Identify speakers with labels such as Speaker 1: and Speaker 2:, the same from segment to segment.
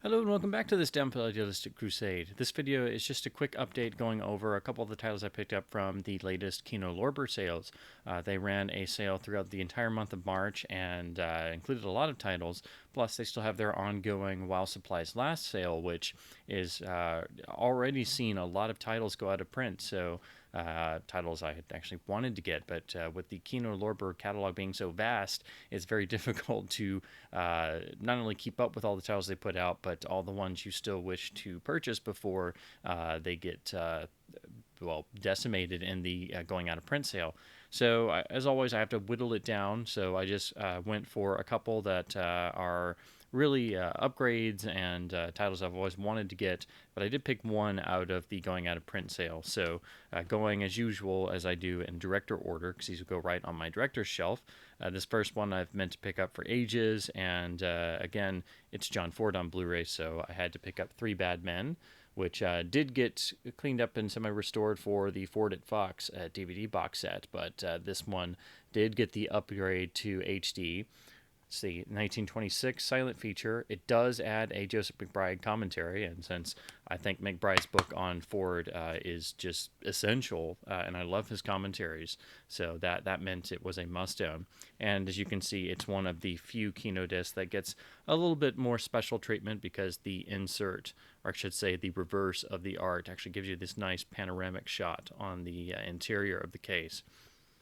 Speaker 1: Hello and welcome back to this Downhill Idealistic Crusade. This video is just a quick update going over a couple of the titles I picked up from the latest Kino Lorber sales. They ran a sale throughout the entire month of March and included a lot of titles. Plus, they still have their ongoing While Supplies Last sale, which is already seen a lot of titles go out of print. So titles I had actually wanted to get, but with the Kino Lorber catalog being so vast, it's very difficult to not only keep up with all the titles they put out, but all the ones you still wish to purchase before they get decimated in the going out of print sale. So as always, I have to whittle it down. So I just went for a couple that are really upgrades and titles I've always wanted to get, but I did pick one out of the going out of print sale. So going as usual as I do in director order, because these will go right on my director's shelf. This first one I've meant to pick up for ages, and again, it's John Ford on Blu-ray, so I had to pick up Three Bad Men, which did get cleaned up and semi-restored for the Ford at Fox DVD box set, but this one did get the upgrade to HD. It's the 1926 silent feature. It does add a Joseph McBride commentary, and since I think McBride's book on Ford is just essential, and I love his commentaries, so that meant it was a must-own. And as you can see, it's one of the few Kino discs that gets a little bit more special treatment because the insert, or I should say the reverse of the art, actually gives you this nice panoramic shot on the interior of the case.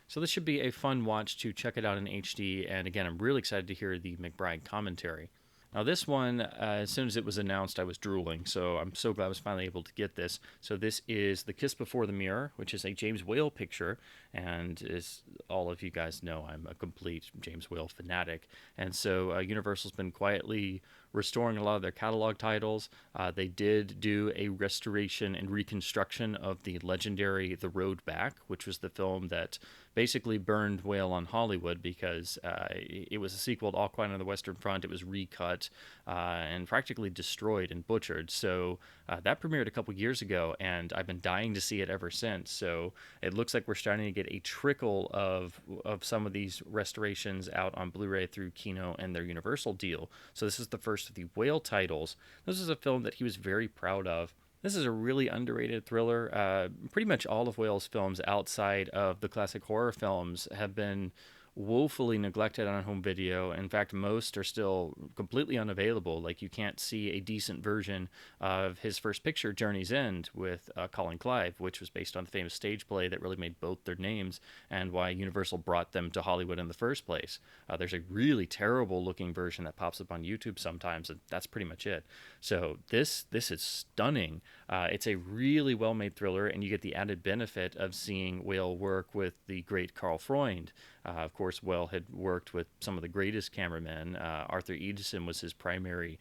Speaker 1: So this should be a fun watch to check it out in HD, and again, I'm really excited to hear the McBride commentary. Now this one, as soon as it was announced, I was drooling, so I'm so glad I was finally able to get this. So this is The Kiss Before the Mirror, which is a James Whale picture, and as all of you guys know, I'm a complete James Whale fanatic, and so Universal's been quietly restoring a lot of their catalog titles. They did do a restoration and reconstruction of the legendary The Road Back, which was the film that basically burned Whale on Hollywood because it was a sequel to All Quiet on the Western Front. It was recut and practically destroyed and butchered. So that premiered a couple years ago, and I've been dying to see it ever since. So it looks like we're starting to get a trickle of some of these restorations out on Blu-ray through Kino and their Universal deal. So this is the first of the Whale titles. This is a film that he was very proud of. This is a really underrated thriller. Pretty much all of Whale's films outside of the classic horror films have been woefully neglected on home video. In fact, most are still completely unavailable. Like, you can't see a decent version of his first picture, Journey's End, with Colin Clive, which was based on the famous stage play that really made both their names and why Universal brought them to Hollywood in the first place. There's a really terrible looking version that pops up on YouTube sometimes, and that's pretty much it. So this is stunning. It's a really well-made thriller, and you get the added benefit of seeing Whale work with the great Carl Freund. Of course, Whale had worked with some of the greatest cameramen. Arthur Edison was his primary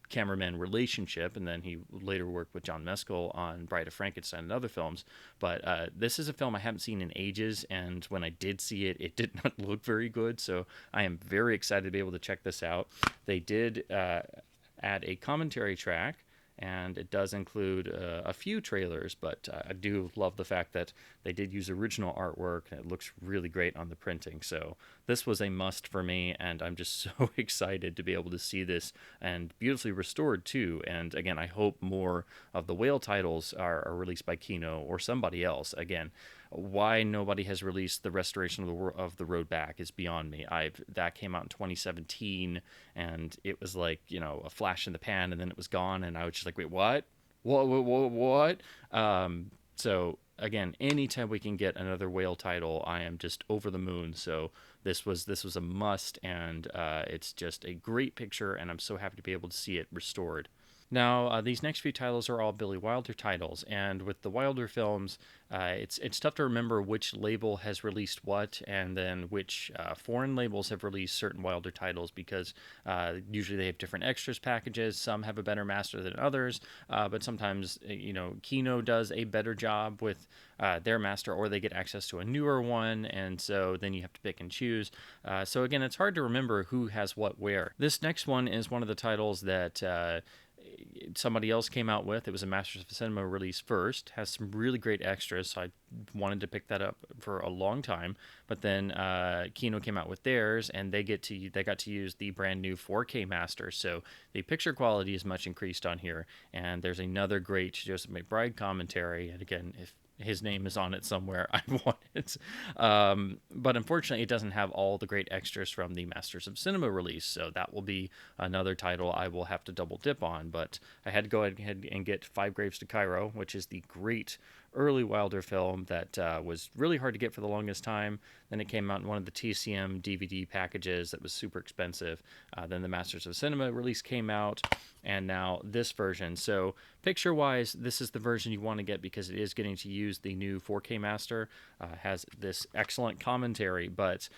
Speaker 1: cameraman relationship, and then he later worked with John Mescal on Bride of Frankenstein and other films. But this is a film I haven't seen in ages, and when I did see it, it did not look very good, so I am very excited to be able to check this out. They did add a commentary track, and it does include a few trailers, but I do love the fact that they did use original artwork, and it looks really great on the printing. So this was a must for me, and I'm just so excited to be able to see this, and beautifully restored too. And again, I hope more of the Whale titles are released by Kino or somebody else. Again, why nobody has released the restoration of the Road Back is beyond me. That came out in 2017, and it was like, a flash in the pan, and then it was gone, and I was just like, wait, what? What? So again, anytime we can get another Whale title, I am just over the moon. So this was a must, and it's just a great picture, and I'm so happy to be able to see it restored. Now, these next few titles are all Billy Wilder titles, and with the Wilder films, it's tough to remember which label has released what, and then which foreign labels have released certain Wilder titles, because usually they have different extras packages. Some have a better master than others, but sometimes, Kino does a better job with their master, or they get access to a newer one, and so then you have to pick and choose. So again, it's hard to remember who has what where. This next one is one of the titles that somebody else came out with. It was a Masters of Cinema release first. Has some really great extras, so I wanted to pick that up for a long time. But then Kino came out with theirs, and they got to use the brand new 4K master. So the picture quality is much increased on here. And there's another great Joseph McBride commentary. And again, if his name is on it somewhere, I want it. But unfortunately, it doesn't have all the great extras from the Masters of Cinema release, so that will be another title I will have to double dip on. But I had to go ahead and get Five Graves to Cairo, which is the great early Wilder film that was really hard to get for the longest time. Then it came out in one of the TCM DVD packages that was super expensive. Then the Masters of Cinema release came out, and now this version. So picture-wise, this is the version you want to get because it is getting to use the new 4K master. Has this excellent commentary, but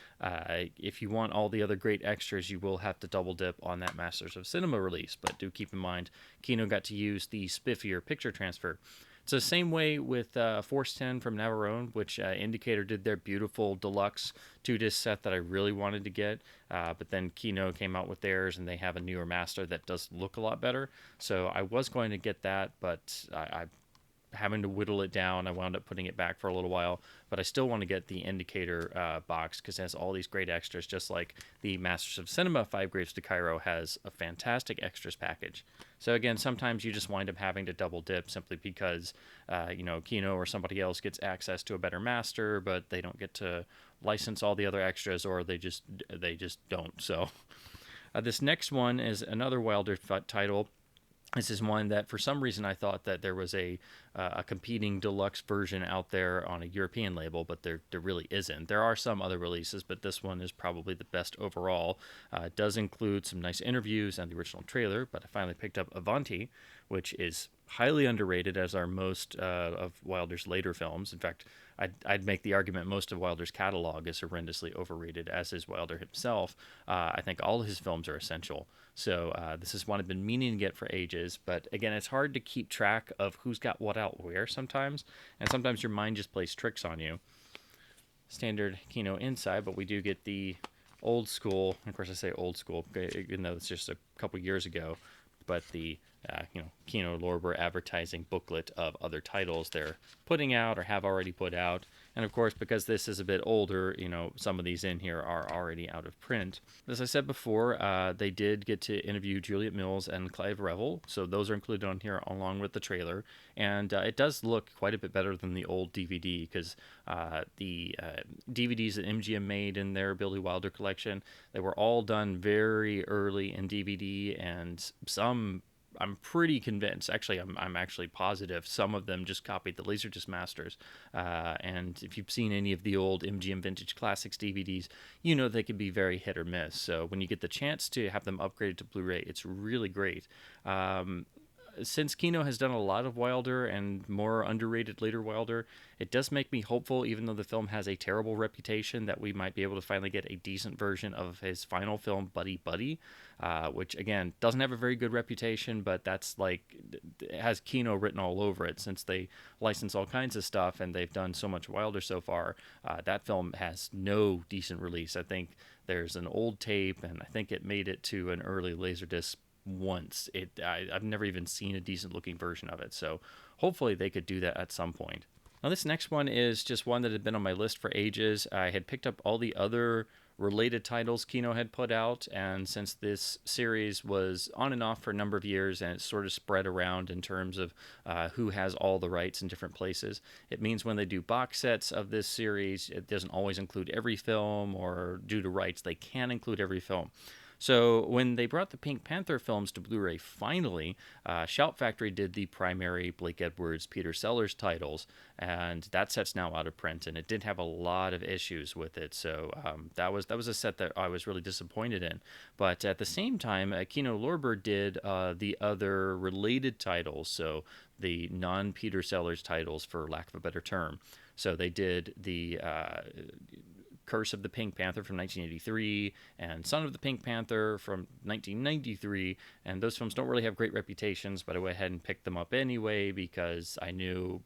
Speaker 1: if you want all the other great extras, you will have to double dip on that Masters of Cinema release. But do keep in mind, Kino got to use the spiffier picture transfer. It's the same way with Force 10 from Navarone, which Indicator did their beautiful deluxe 2-disc set that I really wanted to get. But then Kino came out with theirs, and they have a newer master that does look a lot better. So I was going to get that, but I having to whittle it down. I wound up putting it back for a little while, but I still want to get the Indicator box because it has all these great extras, just like the Masters of Cinema Five Graves to Cairo has a fantastic extras package. So again, sometimes you just wind up having to double dip simply because, Kino or somebody else gets access to a better master, but they don't get to license all the other extras, or they just don't. So this next one is another Wilder title. This is one that, for some reason, I thought that there was a competing deluxe version out there on a European label, but there really isn't. There are some other releases, but this one is probably the best overall. It does include some nice interviews and the original trailer, but I finally picked up Avanti, which is highly underrated as are most of Wilder's later films. In fact, I'd make the argument most of Wilder's catalog is horrendously overrated, as is Wilder himself. I think all of his films are essential. So this is one I've been meaning to get for ages. But again, it's hard to keep track of who's got what out where sometimes. And sometimes your mind just plays tricks on you. Standard Kino inside, but we do get the old school. Of course, I say old school, even though it's just a couple years ago. But the Kino Lorber advertising booklet of other titles they're putting out or have already put out. And of course, because this is a bit older, some of these in here are already out of print. As I said before, they did get to interview Juliet Mills and Clive Revel, so those are included on here along with the trailer. And it does look quite a bit better than the old DVD, because the DVDs that MGM made in their Billy Wilder collection, they were all done very early in DVD, and some, I'm pretty convinced, actually, I'm actually positive some of them just copied the Laserdisc masters. And if you've seen any of the old MGM Vintage Classics DVDs, they can be very hit or miss. So when you get the chance to have them upgraded to Blu-ray, it's really great. Since Kino has done a lot of Wilder and more underrated later Wilder, it does make me hopeful, even though the film has a terrible reputation, that we might be able to finally get a decent version of his final film, Buddy Buddy, which, again, doesn't have a very good reputation, but that's it has Kino written all over it. Since they license all kinds of stuff and they've done so much Wilder so far, that film has no decent release. I think there's an old tape, and I think it made it to an early Laserdisc once. I've never even seen a decent looking version of it, so hopefully they could do that at some point. Now this next one is just one that had been on my list for ages. I had picked up all the other related titles Kino had put out, and since this series was on and off for a number of years and it's sort of spread around in terms of who has all the rights in different places, it means when they do box sets of this series, it doesn't always include every film, or due to rights they can include every film. So when they brought the Pink Panther films to Blu-ray finally, Shout Factory did the primary Blake Edwards, Peter Sellers titles, and that set's now out of print, and it did have a lot of issues with it. So that was a set that I was really disappointed in. But at the same time, Kino Lorber did the other related titles, so the non-Peter Sellers titles, for lack of a better term. So they did the Curse of the Pink Panther from 1983 and Son of the Pink Panther from 1993, and those films don't really have great reputations, but I went ahead and picked them up anyway because I knew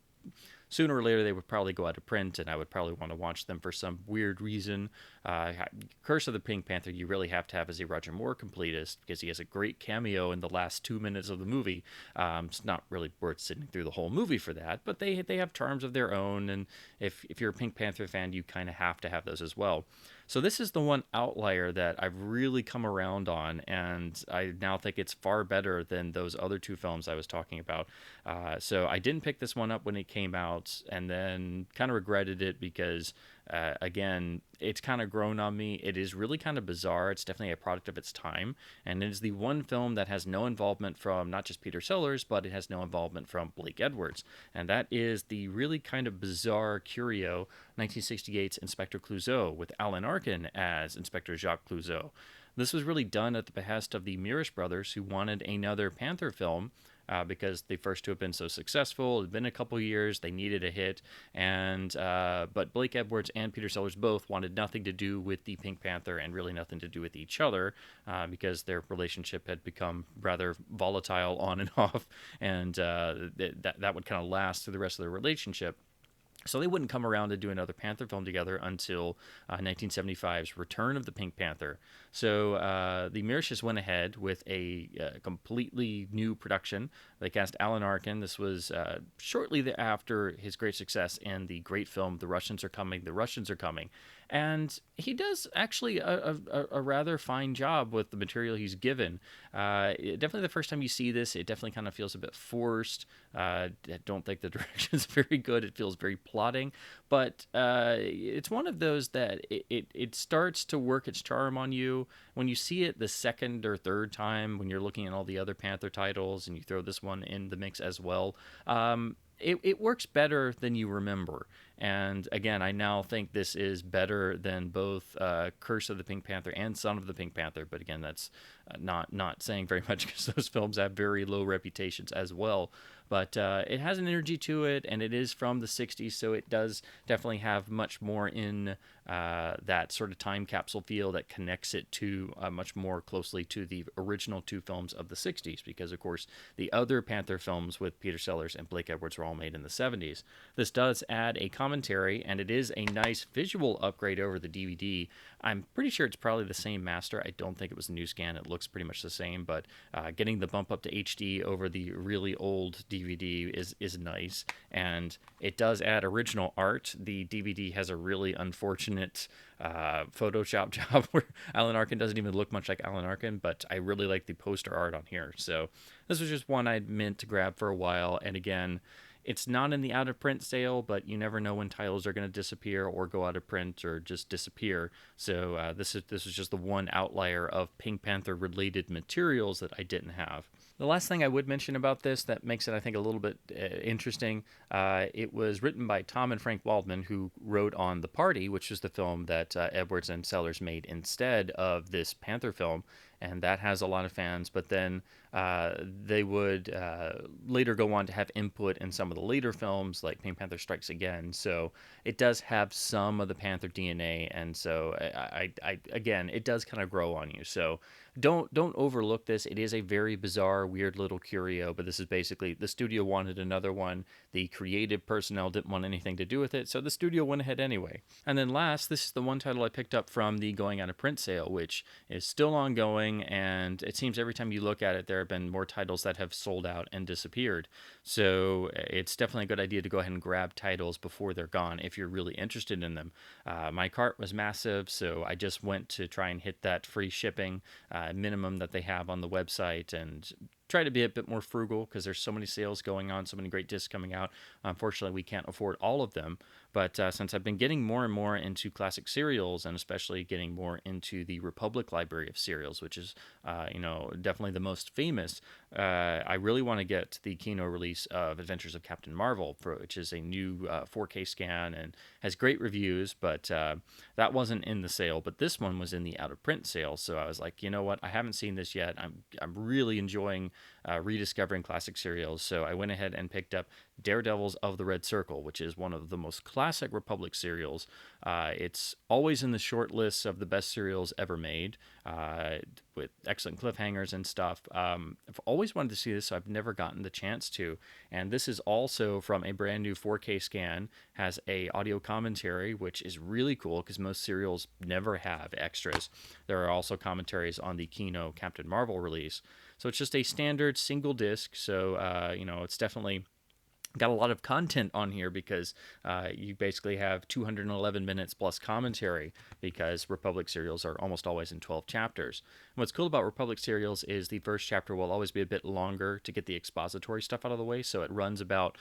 Speaker 1: sooner or later they would probably go out of print, and I would probably want to watch them for some weird reason. Curse of the Pink Panther you really have to have as a Roger Moore completist, because he has a great cameo in the last 2 minutes of the movie. It's not really worth sitting through the whole movie for that, but they have charms of their own, and if you're a Pink Panther fan, you kind of have to have those as well. So this is the one outlier that I've really come around on, and I now think it's far better than those other two films I was talking about. So I didn't pick this one up when it came out, and then kind of regretted it because, again, it's kind of grown on me. It is really kind of bizarre. It's definitely a product of its time, and it is the one film that has no involvement from not just Peter Sellers, but it has no involvement from Blake Edwards, and that is the really kind of bizarre curio 1968's Inspector Clouseau, with Alan Arkin as Inspector Jacques Clouseau. This was really done at the behest of the Mirisch brothers, who wanted another Panther film, because the first two have been so successful. It had been a couple years, they needed a hit, and but Blake Edwards and Peter Sellers both wanted nothing to do with the Pink Panther and really nothing to do with each other, because their relationship had become rather volatile on and off, and that would kind of last through the rest of their relationship. So they wouldn't come around to do another Panther film together until 1975's Return of the Pink Panther. So the Mirischs went ahead with a completely new production. They cast Alan Arkin. This was shortly after his great success in the great film The Russians Are Coming, The Russians Are Coming. And he does actually a rather fine job with the material he's given. Definitely the first time you see this, it definitely kind of feels a bit forced. I don't think the direction's very good. It feels very plotting. But it's one of those that it starts to work its charm on you. When you see it the second or third time, when you're looking at all the other Panther titles and you throw this one in the mix as well, it works better than you remember. And again, I now think this is better than both Curse of the Pink Panther and Son of the Pink Panther. But again, that's not saying very much, because those films have very low reputations as well. But it has an energy to it, and it is from the 60s, so it does definitely have much more in that sort of time capsule feel that connects it to much more closely to the original two films of the 60s, because, of course, the other Panther films with Peter Sellers and Blake Edwards were all made in the 70s. This does add a commentary, and it is a nice visual upgrade over the DVD. I'm pretty sure it's probably the same master. I don't think it was a new scan. It looks pretty much the same, but getting the bump up to HD over the really old DVD is nice, and it does add original art. The DVD has a really unfortunate Photoshop job where Alan Arkin doesn't even look much like Alan Arkin, but I really like the poster art on here. So this was just one I'd meant to grab for a while, and again, it's not in the out of print sale, but you never know when titles are going to disappear or go out of print or just disappear. So this was just the one outlier of Pink Panther related materials that I didn't have. The last thing I would mention about this that makes it, I think, a little bit interesting, it was written by Tom and Frank Waldman, who wrote on The Party, which is the film that Edwards and Sellers made instead of this Panther film, and that has a lot of fans. But then they would later go on to have input in some of the later films, like Pink Panther Strikes Again. So it does have some of the Panther DNA, and so I again, it does kind of grow on you. So don't overlook this. It is a very bizarre, weird little curio, but this is basically, the studio wanted another one. The creative personnel didn't want anything to do with it, so the studio went ahead anyway. And then last, this is the one title I picked up from the going out of print sale, which is still ongoing, and it seems every time you look at it, there have been more titles that have sold out and disappeared. So it's definitely a good idea to go ahead and grab titles before they're gone if you're really interested in them. My cart was massive, so I just went to try and hit that free shipping minimum that they have on the website, and try to be a bit more frugal because there's so many sales going on, so many great discs coming out. Unfortunately, we can't afford all of them. But since I've been getting more and more into classic serials, and especially getting more into the Republic library of serials, which is, definitely the most famous, I really want to get the Kino release of Adventures of Captain Marvel, which is a new 4K scan and has great reviews, but that wasn't in the sale. But this one was in the out of print sale, so I was like, you know what? I haven't seen this yet. I'm really enjoying rediscovering classic serials. So I went ahead and picked up Daredevils of the Red Circle, which is one of the most classic Republic serials. It's always in the short lists of the best serials ever made, with excellent cliffhangers and stuff. I've always wanted to see this, so I've never gotten the chance to. And this is also from a brand new 4K scan, has a audio commentary, which is really cool because most serials never have extras. There are also commentaries on the Kino Captain Marvel release. So it's just a standard single disc. So, it's definitely got a lot of content on here because you basically have 211 minutes plus commentary, because Republic serials are almost always in 12 chapters. And what's cool about Republic serials is the first chapter will always be a bit longer to get the expository stuff out of the way. So it runs about,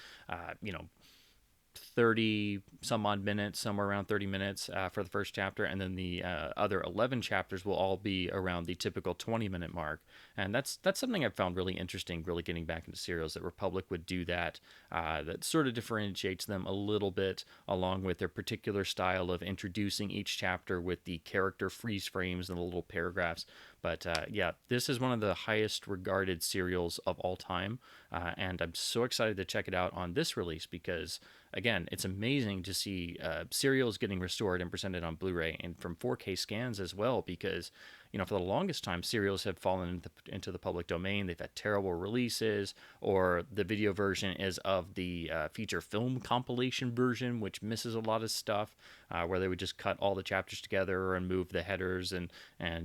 Speaker 1: 30 some odd minutes, somewhere around 30 minutes for the first chapter, and then the other 11 chapters will all be around the typical 20-minute mark. And that's something I've found really interesting, really getting back into serials, that Republic would do that. That sort of differentiates them a little bit, along with their particular style of introducing each chapter with the character freeze frames and the little paragraphs. But this is one of the highest regarded serials of all time, and I'm so excited to check it out on this release because, again, it's amazing to see serials getting restored and presented on Blu-ray and from 4K scans as well, because for the longest time, serials have fallen into the public domain. They've had terrible releases, or the video version is of the feature film compilation version, which misses a lot of stuff, where they would just cut all the chapters together and move the headers and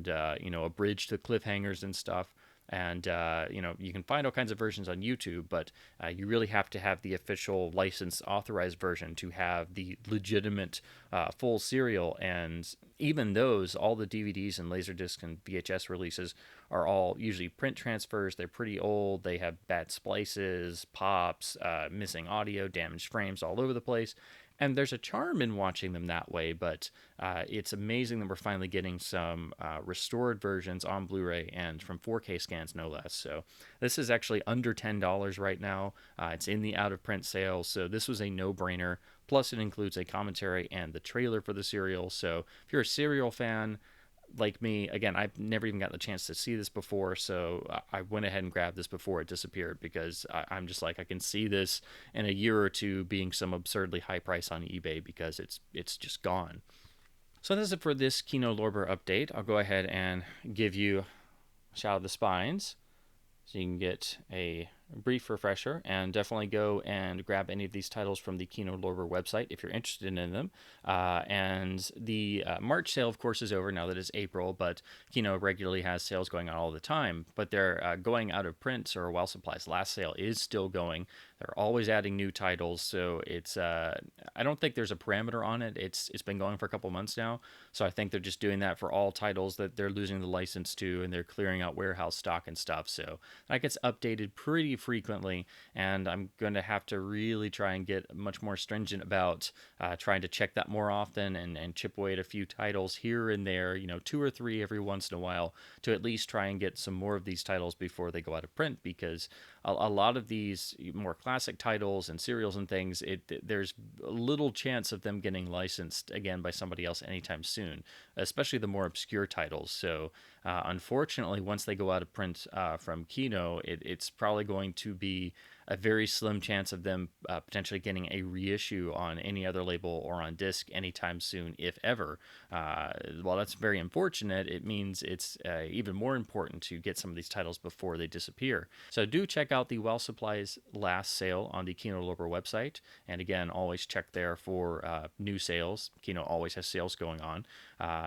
Speaker 1: abridge the cliffhangers and stuff. And, you can find all kinds of versions on YouTube, but you really have to have the official licensed authorized version to have the legitimate full serial. And even those, all the DVDs and Laserdisc and VHS releases are all usually print transfers. They're pretty old. They have bad splices, pops, missing audio, damaged frames all over the place. And there's a charm in watching them that way, but it's amazing that we're finally getting some restored versions on Blu-ray and from 4K scans, no less. So this is actually under $10 right now. It's in the out-of-print sale, so this was a no-brainer. Plus, it includes a commentary and the trailer for the serial. So if you're a serial fan like me, again, I've never even gotten the chance to see this before, so I went ahead and grabbed this before it disappeared, because I'm just like, I can see this in a year or two being some absurdly high price on eBay, because it's just gone. So that's it for this Kino Lorber update. I'll go ahead and give you a shout of the spines, so you can get a brief refresher, and definitely go and grab any of these titles from the Kino Lorber website if you're interested in them. And the March sale, of course, is over now that it's April, but Kino regularly has sales going on all the time. But they're going out of print, or while supplies last sale is still going. They're always adding new titles, so it's I don't think there's a parameter on it. It's been going for a couple months now, so I think they're just doing that for all titles that they're losing the license to, and they're clearing out warehouse stock and stuff. So that gets updated pretty frequently, and I'm going to have to really try and get much more stringent about trying to check that more often, and chip away at a few titles here and there, 2 or 3 every once in a while, to at least try and get some more of these titles before they go out of print, because a lot of these more classic titles and serials and things, there's little chance of them getting licensed again by somebody else anytime soon, especially the more obscure titles. So unfortunately, once they go out of print from Kino, it's probably going to be a very slim chance of them potentially getting a reissue on any other label or on disc anytime soon, if ever. While that's very unfortunate, it means it's even more important to get some of these titles before they disappear. So do check out the Well Supplies last sale on the Kino Lorber website. And again, always check there for new sales. Kino always has sales going on.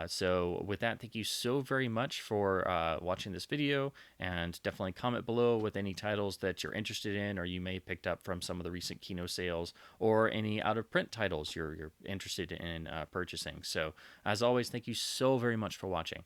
Speaker 1: So with that, thank you so very much for watching this video, and definitely comment below with any titles that you're interested in, or you may have picked up from some of the recent Kino sales, or any out-of-print titles you're interested in purchasing. So as always, thank you so very much for watching.